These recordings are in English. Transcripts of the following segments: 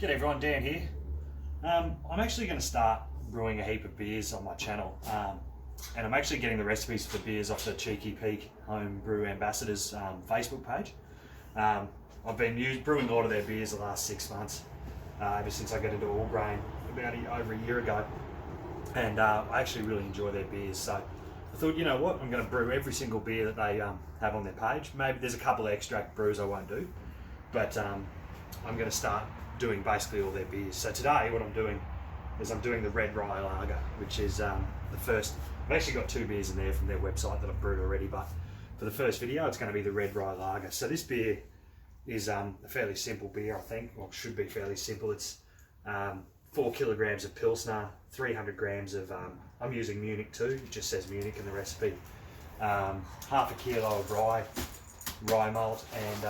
G'day everyone, Dan here. I'm actually going to start brewing a heap of beers on my channel, and I'm actually getting the recipes for the beers off the Cheeky Peak Home Brew Ambassadors Facebook page. I've been brewing a lot of their beers the last 6 months, ever since I got into all grain about over a year ago, and I actually really enjoy their beers. So I thought, you know what, I'm going to brew every single beer that they have on their page. Maybe there's a couple of extract brews I won't do, but I'm going to start doing basically all their beers. So today what I'm doing is I'm doing the Red Rye Lager, which is the first. I've actually got 2 beers in there from their website that I've brewed already, but for the first video it's going to be the Red Rye Lager. So this beer is a fairly simple beer, I think, or should be fairly simple. It's 4 kilograms of Pilsner, 300 grams of, I'm using Munich too, it just says Munich in the recipe, half a kilo of rye malt, and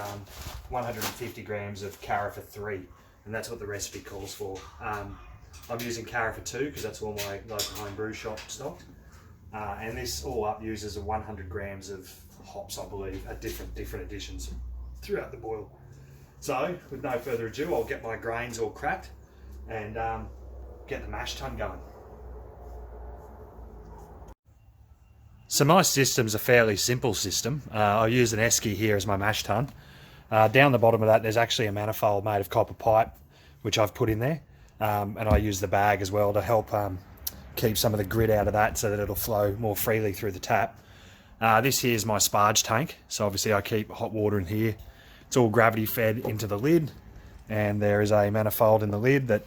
150 grams of Carafa 3, and that's what the recipe calls for. I'm using Carafa 2 because that's all my local home brew shop stocked, and this all up uses 100 grams of hops, I believe, at different additions throughout the boil. So with no further ado, I'll get my grains all cracked and get the mash tun going. So my system's a fairly simple system. I use an esky here as my mash tun. Down the bottom of that there's actually a manifold made of copper pipe, which I've put in there, and I use the bag as well to help keep some of the grit out of that so that it'll flow more freely through the tap. This here is my sparge tank, so obviously I keep hot water in here. It's all gravity fed into the lid, and there is a manifold in the lid that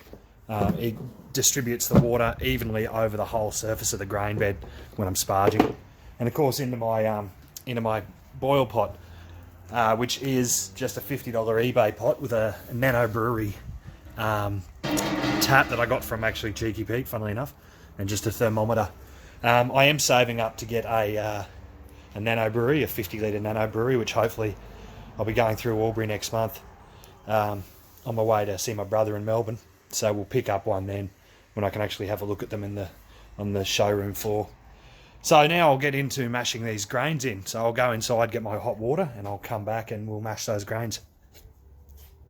it distributes the water evenly over the whole surface of the grain bed when I'm sparging. And of course into my boil pot, which is just a $50 eBay pot with a nano brewery tap that I got from actually Cheeky Peak, funnily enough, and just a thermometer. I am saving up to get a nano brewery, a 50-litre nano brewery, which hopefully I'll be going through Albury next month on my way to see my brother in Melbourne. So we'll pick up one then when I can actually have a look at them on the showroom floor. So now I'll get into mashing these grains in. So I'll go inside, get my hot water, and I'll come back and we'll mash those grains.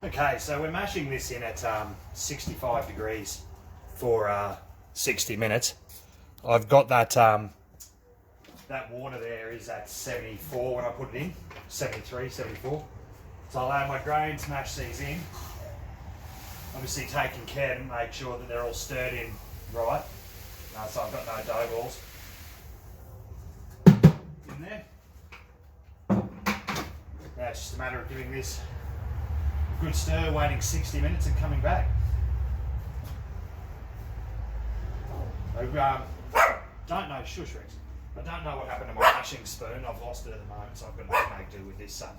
Okay, so we're mashing this in at 65 degrees for 60 minutes. I've got that that water there is at 74 when I put it in, 73, 74. So I'll add my grains, mash these in. Obviously taking care to make sure that they're all stirred in right. So I've got no dough balls in there. Now it's just a matter of giving this a good stir, waiting 60 minutes and coming back. I don't know, shush Rex. I don't know what happened to my mashing spoon. I've lost it at the moment, so I've got to make do with this at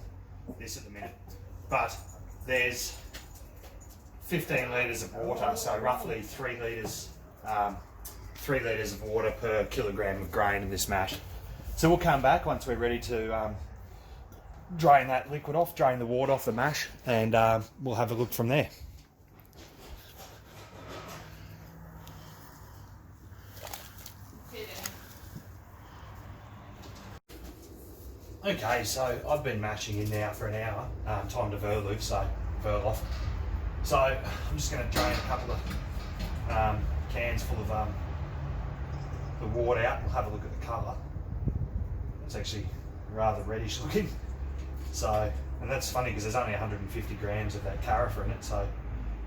the minute. But there's 15 litres of water, so roughly 3 litres of water per kilogram of grain in this mash. So we'll come back once we're ready to drain that liquid off, drain the water off the mash, and we'll have a look from there. Okay, so I've been mashing in now for an hour, time to Verloop, so Verl off. So I'm just going to drain a couple of cans full of the water out. We'll have a look at the colour. It's actually rather reddish looking. So, and that's funny because there's only 150 grams of that Carafa in it, so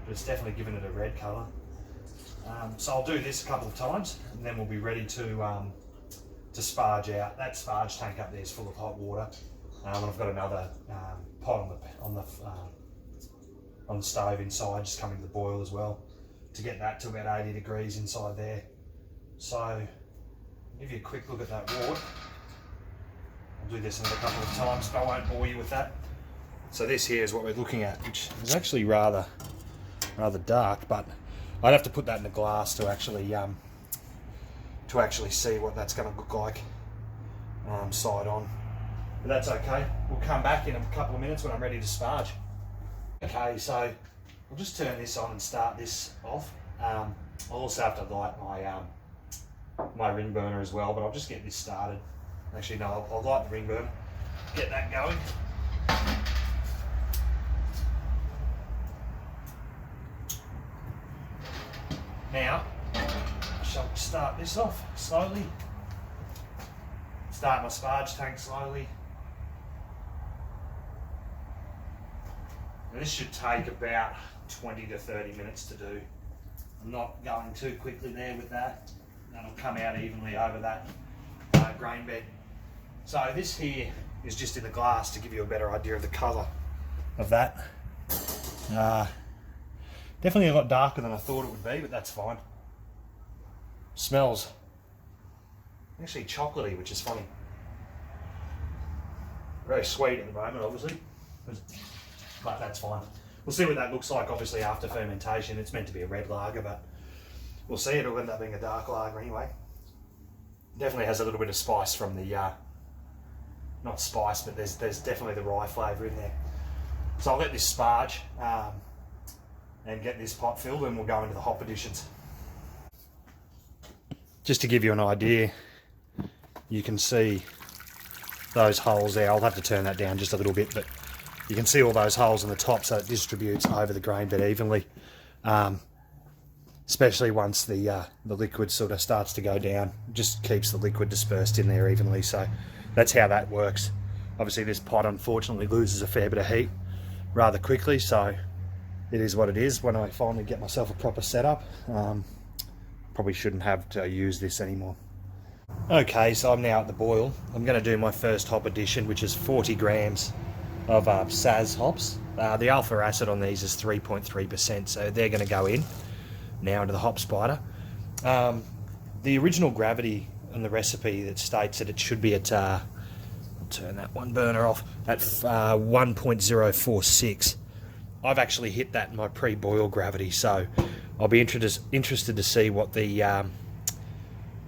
but it's definitely given it a red colour. So I'll do this a couple of times, and then we'll be ready to sparge out. That sparge tank up there is full of hot water, and I've got another pot on the stove inside, just coming to the boil as well, to get that to about 80 degrees inside there. So I'll give you a quick look at that wort. I'll do this another couple of times, but I won't bore you with that. So this here is what we're looking at, which is actually rather dark, but I'd have to put that in a glass to actually see what that's going to look like side on. But that's okay. We'll come back in a couple of minutes when I'm ready to sparge. Okay, so I'll just turn this on and start this off. I'll also have to light my ring burner as well, but I'll just get this started. Actually, no, I'll light the ring burner, get that going. Now, I shall start this off slowly. Start my sparge tank slowly. Now this should take about 20 to 30 minutes to do. I'm not going too quickly there with that. That'll come out evenly over that grain bed. So this here is just in the glass to give you a better idea of the colour of that. Definitely a lot darker than I thought it would be, but that's fine. Smells actually chocolatey, which is funny. Very sweet at the moment, obviously, but that's fine. We'll see what that looks like, obviously, after fermentation. It's meant to be a red lager, but we'll see. It'll end up being a dark lager anyway. Definitely has a little bit of spice from the, not spice, but there's definitely the rye flavour in there. So I'll let this sparge and get this pot filled, and we'll go into the hop additions. Just to give you an idea, you can see those holes there. I'll have to turn that down just a little bit, but you can see all those holes in the top, so it distributes over the grain bed evenly, especially once the liquid sort of starts to go down. It just keeps the liquid dispersed in there evenly, so that's how that works. Obviously this pot unfortunately loses a fair bit of heat rather quickly, so it is what it is. When I finally get myself a proper setup, probably shouldn't have to use this anymore. Okay, so I'm now at the boil. I'm going to do my first hop addition, which is 40 grams of Saz hops. The alpha acid on these is 3.3%, so they're going to go in now into the hop spider. The original gravity on the recipe that states that it should be at, I'll turn that one burner off, at 1.046. I've actually hit that in my pre-boil gravity, so I'll be interested to see what the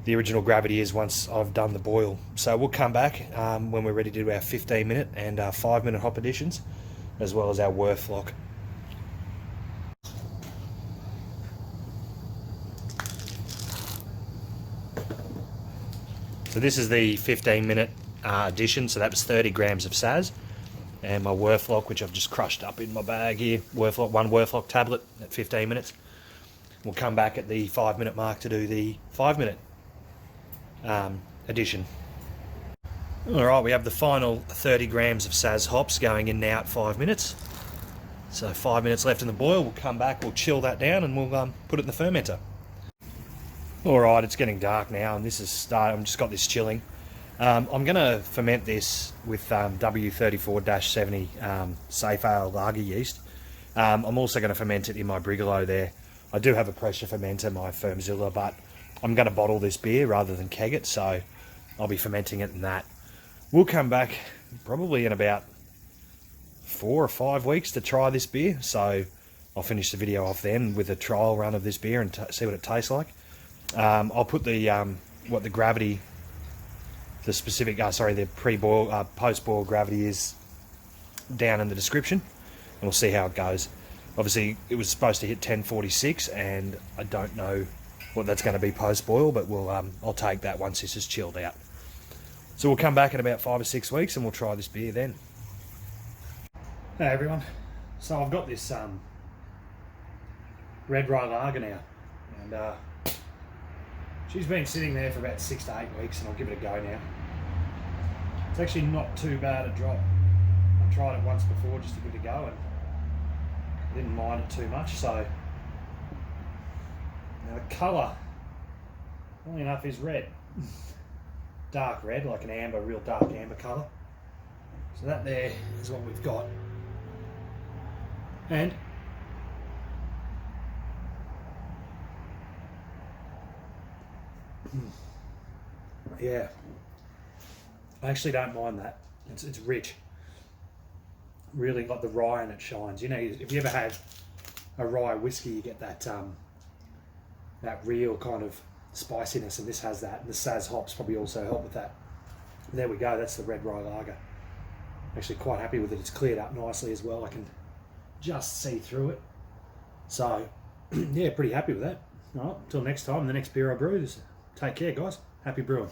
original gravity is once I've done the boil. So we'll come back when we're ready to do our 15-minute and 5-minute hop additions, as well as our Werth lock. So this is the 15-minute addition, so that was 30 grams of Saz, and my Werth lock, which I've just crushed up in my bag here. Werth lock, one Werth lock tablet at 15 minutes. We'll come back at the 5-minute mark to do the 5-minute addition. Alright, we have the final 30 grams of Saz hops going in now at 5 minutes. So 5 minutes left in the boil. We'll come back, we'll chill that down, and we'll put it in the fermenter. Alright, it's getting dark now, and this is starting. I've just got this chilling. I'm going to ferment this with W34-70 Safe Ale lager yeast. I'm also going to ferment it in my brigalow there. I do have a pressure fermenter, my Firmzilla, but I'm going to bottle this beer rather than keg it, so I'll be fermenting it in that. We'll come back probably in about 4 or 5 weeks to try this beer, so I'll finish the video off then with a trial run of this beer and see what it tastes like. I'll put the what the gravity, the specific, the pre-boil, post-boil gravity is down in the description, and we'll see how it goes. Obviously, it was supposed to hit 1046, and I don't know what that's going to be post-boil, but we'll I'll take that once this is chilled out. So we'll come back in about 5 or 6 weeks, and we'll try this beer then. Hey everyone, so I've got this red rye lager now, and she's been sitting there for about 6 to 8 weeks, and I'll give it a go now. It's actually not too bad a drop. I tried it once before just to give it a go, and I didn't mind it too much. So now the colour, funnily enough, is red. Dark red, like an amber, real dark amber colour. So that there is what we've got. And yeah, I actually don't mind that. It's rich. Really, like the rye in it shines. You know, if you ever had a rye whiskey, you get that that real kind of spiciness, and this has that. And the Saz hops probably also help with that. There we go. That's the red rye lager. Actually, quite happy with it. It's cleared up nicely as well. I can just see through it. So yeah, pretty happy with that. All right, until next time, the next beer I brew. Take care, guys. Happy brewing.